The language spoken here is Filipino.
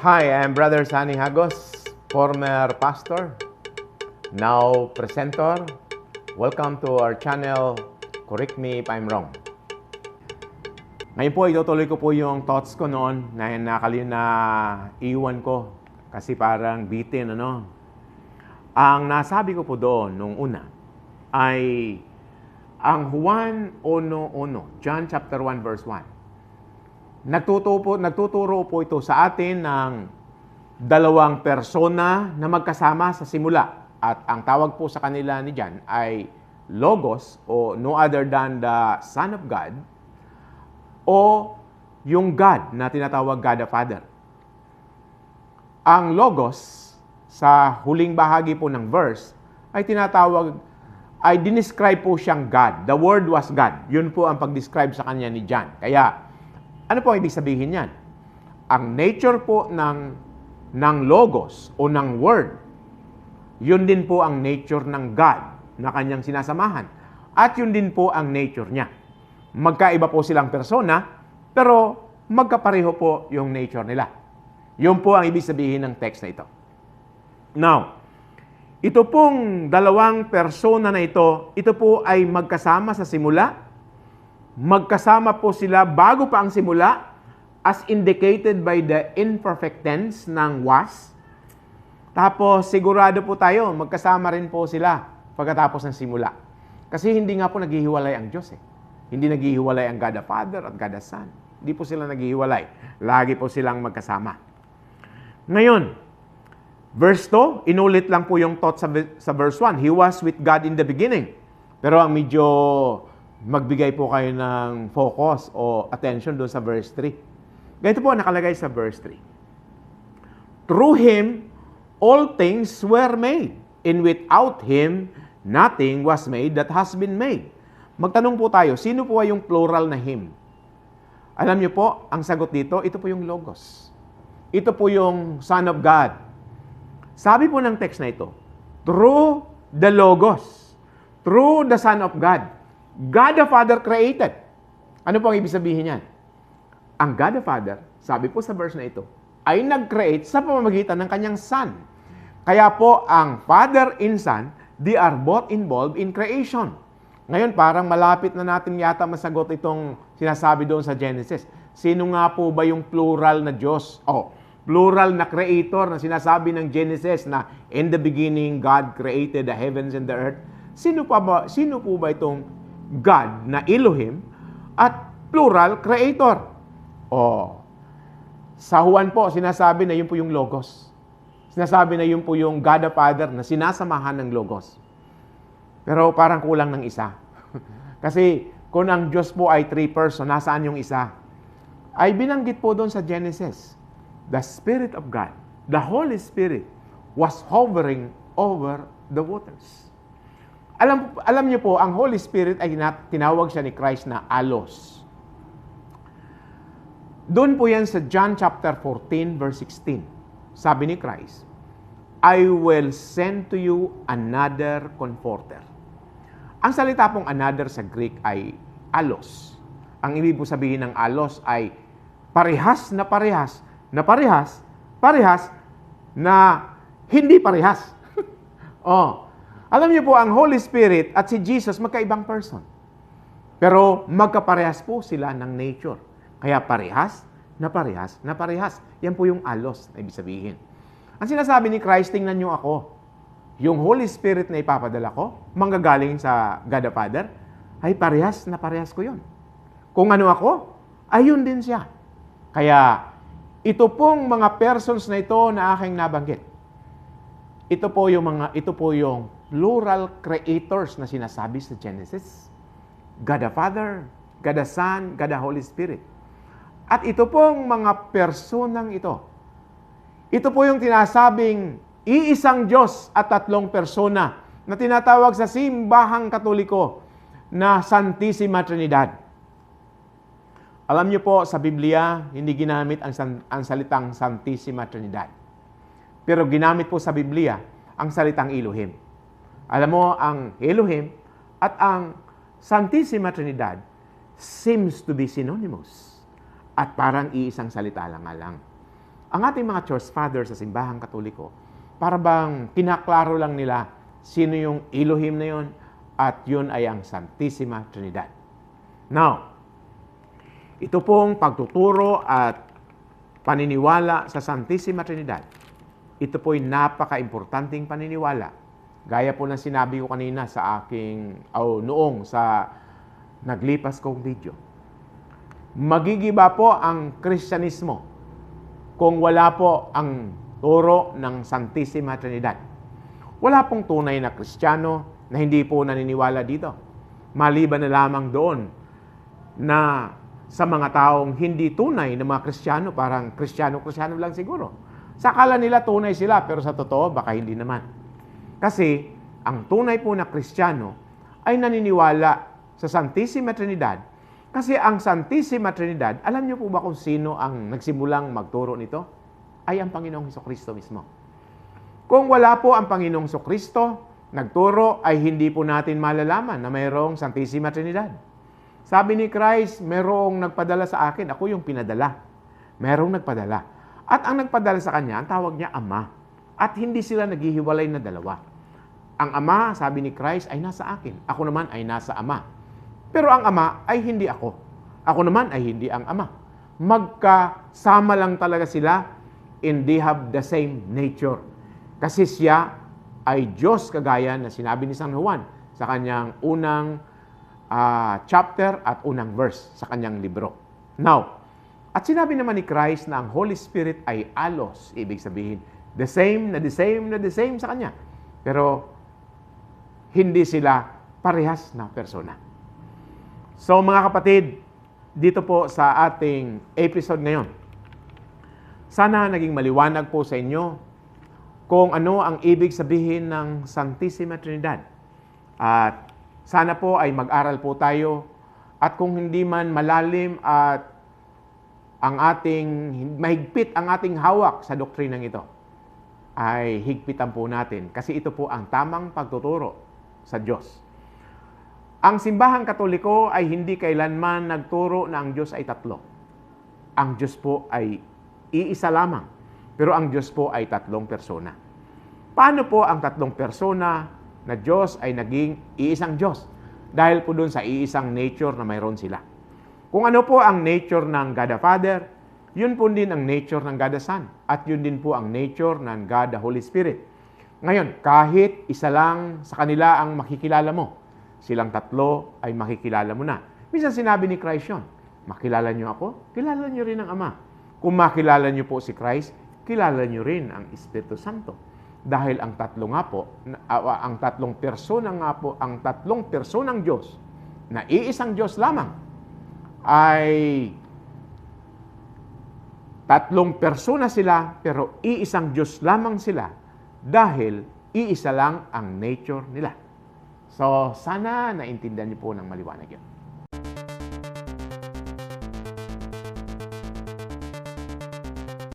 Hi, I'm Brother Sani Hagos, former pastor, now presenter. Welcome to our channel, Correct Me If I'm Wrong. Ngayon po, itutuloy ko po yung thoughts ko noon na iwan ko kasi parang bitin, ano. Ang nasabi ko po doon nung una ay ang Juan 1:1, John chapter 1 verse 1. Nagtuturo po ito sa atin ng dalawang persona na magkasama sa simula. At ang tawag po sa kanila ni John ay Logos o no other than the Son of God o yung God na tinatawag God the Father. Ang Logos sa huling bahagi po ng verse ay dinescribe po siyang God. The Word was God. Yun po ang pag-describe sa kanya ni John. Kaya, ano po ibig sabihin yan? Ang nature po ng Logos o ng Word, yun din po ang nature ng God na kanyang sinasamahan. At yun din po ang nature niya. Magkaiba po silang persona, pero magkapareho po yung nature nila. Yun po ang ibig sabihin ng text na ito. Now, ito pong dalawang persona na ito po ay magkasama sa simula. Magkasama po sila bago pa ang simula as indicated by the imperfect tense ng was. Tapos sigurado po tayo, magkasama rin po sila pagkatapos ng simula. Kasi hindi nga po naghihiwalay ang Diyos eh. Hindi naghihiwalay ang God the Father at God the Son. Hindi po sila naghihiwalay. Lagi po silang magkasama. Ngayon, verse 2, inulit lang po yung thought sa verse 1. He was with God in the beginning. Pero ang medyo magbigay po kayo ng focus o attention doon sa verse 3. Ganito po nakalagay sa verse 3. Through Him, all things were made, and without Him, nothing was made that has been made. Magtanong po tayo, sino po ay yung plural na Him? Alam niyo po, ang sagot dito, ito po yung Logos. Ito po yung Son of God. Sabi po ng text na ito, through the Logos, through the Son of God, God the Father created. Ano po ang ibig sabihin niyan? Ang God the Father, sabi po sa verse na ito, ay nag-create sa pamamagitan ng kanyang Son. Kaya po, ang Father and Son, they are both involved in creation. Ngayon, parang malapit na natin yata masagot itong sinasabi doon sa Genesis. Sino nga po ba yung plural na Diyos? Plural na creator na sinasabi ng Genesis na in the beginning, God created the heavens and the earth. Sino po ba itong God na Elohim at plural creator? Sa Juan po, sinasabi na yun po yung Logos. Sinasabi na yun po yung God the Father na sinasamahan ng Logos. Pero parang kulang ng isa. Kasi kung ang Diyos po ay 3 person, nasaan yung isa? Ay binanggit po doon sa Genesis. The Spirit of God, the Holy Spirit, was hovering over the waters. Alam niyo po, ang Holy Spirit ay tinawag siya ni Christ na Allos. Doon po yan sa John chapter 14 verse 16. Sabi ni Christ, I will send to you another comforter. Ang salita pong another sa Greek ay allos. Ang ibig po sabihin ng allos ay parehas na parehas, na parehas, parehas na hindi parehas. Alam niyo po, ang Holy Spirit at si Jesus magkaibang person. Pero magkaparehas po sila ng nature. Kaya parehas, na parehas, na parehas. Yan po yung alos na ibig sabihin. Ang sinasabi ni Christ, tingnan niyo ako. Yung Holy Spirit na ipapadala ko, manggagaling sa God the Father, ay parehas na parehas ko yun. Kung ano ako, ayun din siya. Kaya ito pong mga persons na ito na aking nabanggit. Ito po yung plural creators na sinasabi sa Genesis. God the Father, God the Son, God the Holy Spirit. At ito pong mga personang ito. Ito po yung tinasabing iisang Diyos at 3 persona na tinatawag sa simbahang Katoliko na Santissima Trinidad. Alam niyo po, sa Biblia, hindi ginamit ang salitang Santissima Trinidad. Pero ginamit po sa Biblia ang salitang Elohim. Alam mo, ang Elohim at ang Santissima Trinidad seems to be synonymous. At parang iisang salita lang nga lang. Ang ating mga church fathers sa simbahang katoliko, para bang kinaklaro lang nila sino yung Elohim na yun at yun ay ang Santissima Trinidad. Now, ito pong pagtuturo at paniniwala sa Santissima Trinidad, ito po'y napaka-importanting paniniwala. Gaya po ng sinabi ko kanina sa noong sa naglipas kong video. Magigiba po ang Kristyanismo kung wala po ang turo ng Santissima Trinidad. Wala pong tunay na Kristiyano na hindi po naniniwala dito. Maliban na lamang doon na sa mga taong hindi tunay na mga Kristiyano, parang Kristiyano lang siguro. Sa akala nila tunay sila, pero sa totoo, baka hindi naman. Kasi ang tunay po na Kristiyano ay naniniwala sa Santissima Trinidad. Kasi ang Santissima Trinidad, alam niyo po ba kung sino ang nagsimulang magturo nito? Ay ang Panginoong Hesukristo mismo. Kung wala po ang Panginoong Hesukristo nagturo, ay hindi po natin malalaman na mayroong Santissima Trinidad. Sabi ni Christ, mayroong nagpadala sa akin, ako yung pinadala. Mayroong nagpadala. At ang nagpadala sa kanya, ang tawag niya Ama. At hindi sila naghihiwalay na dalawa. Ang Ama, sabi ni Christ, ay nasa akin. Ako naman ay nasa Ama. Pero ang Ama ay hindi ako. Ako naman ay hindi ang Ama. Magkasama lang talaga sila and they have the same nature. Kasi siya ay Diyos kagaya na sinabi ni San Juan sa kanyang unang chapter at unang verse sa kanyang libro. Now, at sinabi naman ni Christ na ang Holy Spirit ay allos. Ibig sabihin, the same sa kanya. Pero hindi sila parehas na persona. So mga kapatid, dito po sa ating episode ngayon, sana naging maliwanag po sa inyo kung ano ang ibig sabihin ng Santissima Trinidad. At sana po ay mag-aral po tayo at kung hindi man malalim at mahigpit ang ating hawak sa doktrinang ito, ay higpitan po natin kasi ito po ang tamang pagtuturo sa Diyos. Ang simbahang katoliko ay hindi kailanman nagturo na ang Diyos ay tatlo. Ang Diyos po ay iisa lamang, pero ang Diyos po ay tatlong persona. Paano po ang tatlong persona na Diyos ay naging iisang Diyos? Dahil po doon sa iisang nature na mayroon sila. Kung ano po ang nature ng God the Father, yun po din ang nature ng God the Son. At yun din po ang nature ng God the Holy Spirit. Ngayon, kahit isa lang sa kanila ang makikilala mo, silang tatlo ay makikilala mo na. Minsan sinabi ni Christ yun, makilala niyo ako, kilala niyo rin ang Ama. Kung makilala niyo po si Christ, kilala niyo rin ang Espiritu Santo. Dahil ang tatlo nga po, ang tatlong persona nga po, ang tatlong personang Diyos, na iisang Diyos lamang, ay tatlong persona sila, pero iisang Diyos lamang sila, dahil iisa lang ang nature nila. So, sana naintindihan niyo po ng maliwanag yun.